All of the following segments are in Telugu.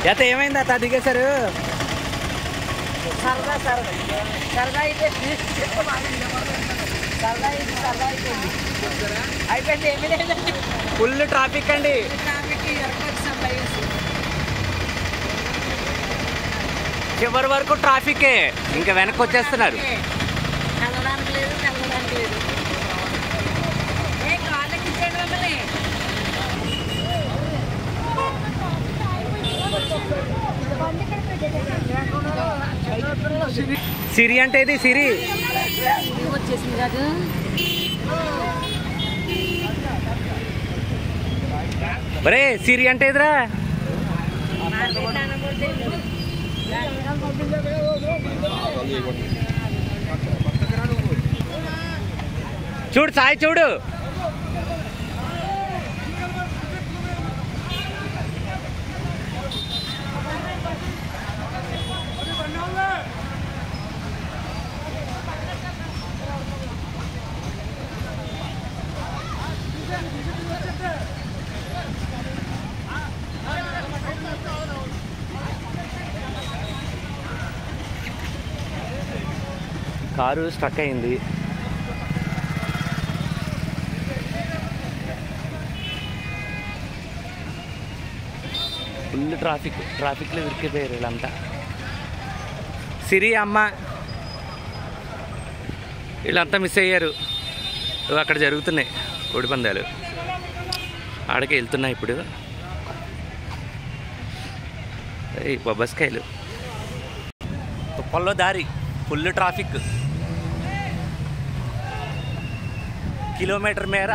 అయితే ఏమైంది అత్త దిగేశారు? సరదా సరదా సరదా అయిపోయింది. సరదా అయిపోయింది. ఏమీ లేదండి. ఫుల్ ట్రాఫిక్ అండి. చివరి వరకు ట్రాఫికే, ఇంకా వెనక్కి వచ్చేస్తున్నారు. కలవడానికి లేదు, కలవడానికి లేదు. కాళ్ళకి ఇచ్చేయండి మమ్మల్ని. సిరి అంటే ఇది సిరి వచ్చేసింది కాదు. ఒరే సిరి అంటే ఇదిరా. చూడు సాయి చూడు. కారు స్టక్ అయింది. ఫుల్ ట్రాఫిక్లో ఇరికిపోయారు వీళ్ళంతా. సిరి అమ్మ వీళ్ళంతా మిస్ అయ్యారు. అక్కడ జరుగుతున్నాయి కోడిపందాలు, ఆడకి వెళ్తున్నాయి ఇప్పుడు. బొబ్బస్కాయలు. తుప్పల్లో దారి, ఫుల్ ట్రాఫిక్. కిలోమీటర్ మేర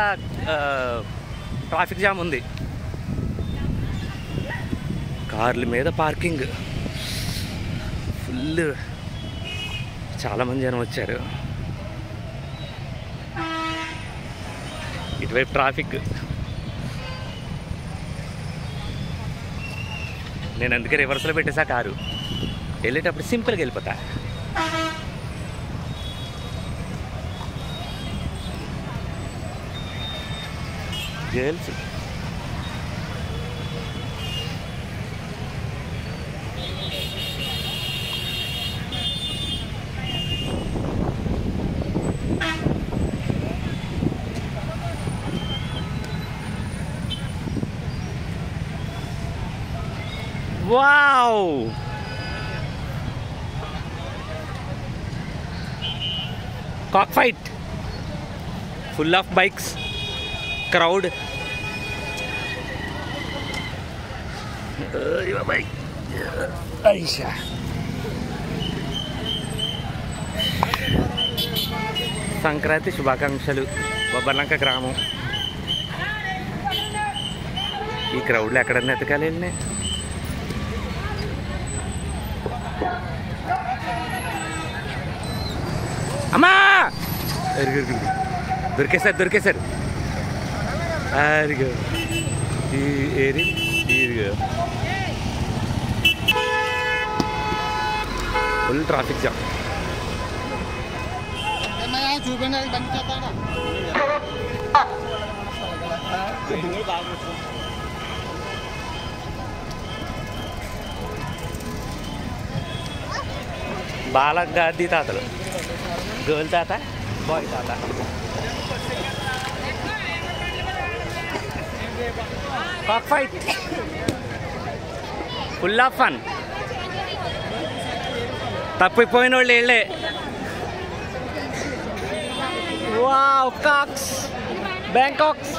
ట్రాఫిక్ జామ్ ఉంది. కార్ల మీద పార్కింగ్ ఫుల్. చాలామంది జనం వచ్చారు. ఇటువైపు ట్రాఫిక్. నేను అందుకే రివర్స్లో పెట్టేసా కారు. వెళ్ళేటప్పుడు సింపుల్గా వెళ్ళిపోతా. Girls Wow! Cockfight. Full of bikes. Crowd. Your bike. Aisha. Sankranti శుభాకాంక్షలు బొబ్బర్లంక గ్రామం. ఈ క్రౌడ్లో ఎక్కడన్నా ఎతకాలి వెళ్ళి. అమ్మా దొరికేశారు. అరిగో ఈ ఏరి ఇదిగో ఫుల్ ట్రాఫిక్ జామ్. బాలగాది తాతలు, గర్ల్ తాత, బాయ్ తాత. కాక్ ఫైట్, ఫుల్ ఆఫ్ ఫన్. తప్పిపోయిన వాళ్ళు వెళ్ళే. Wow, Cox, బ్యాంకాక్స్.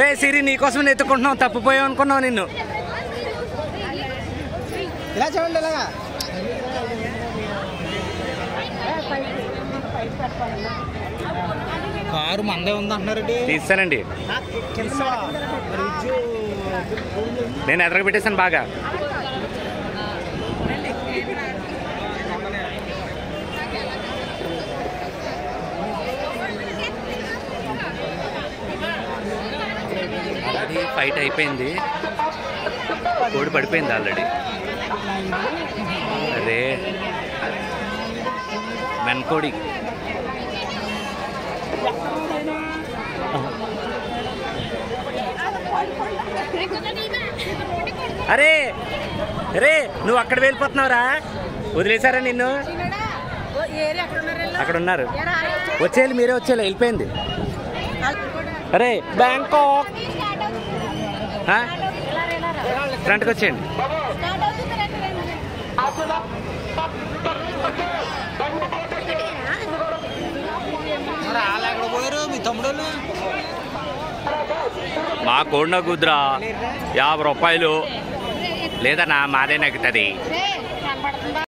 ఏ సిరి నీకోసం ఎత్తుకుంటున్నావు, తప్పిపోయావు అనుకున్నావు నిన్ను. ఇలా చూడండి, ఇలాగా కారు మందే ఉంది అంటున్నారండి. తీస్తానండి, నేను ఎదరగ పెట్టేశాను బాగా. ఆల్రెడీ ఫైట్ అయిపోయింది, కోడి పడిపోయింది ఆల్రెడీ. అదే మెన్కోడి. అరే అరే నువ్వు అక్కడ వెళ్ళిపోతున్నావురా, వదిలేశారా నిన్ను? అక్కడ ఉన్నారు, వచ్చేయాలి, మీరే వచ్చేయాలి, వెళ్ళిపోయింది. అరే బ్యాంకాక్ ఫ్రంట్కి వచ్చేయండి. పోయారు మీ తమ్ముడు. మా కోడిన కుదురా 50 రూపాయలు లేదన్నా, మాదే నగ్గుతుంది.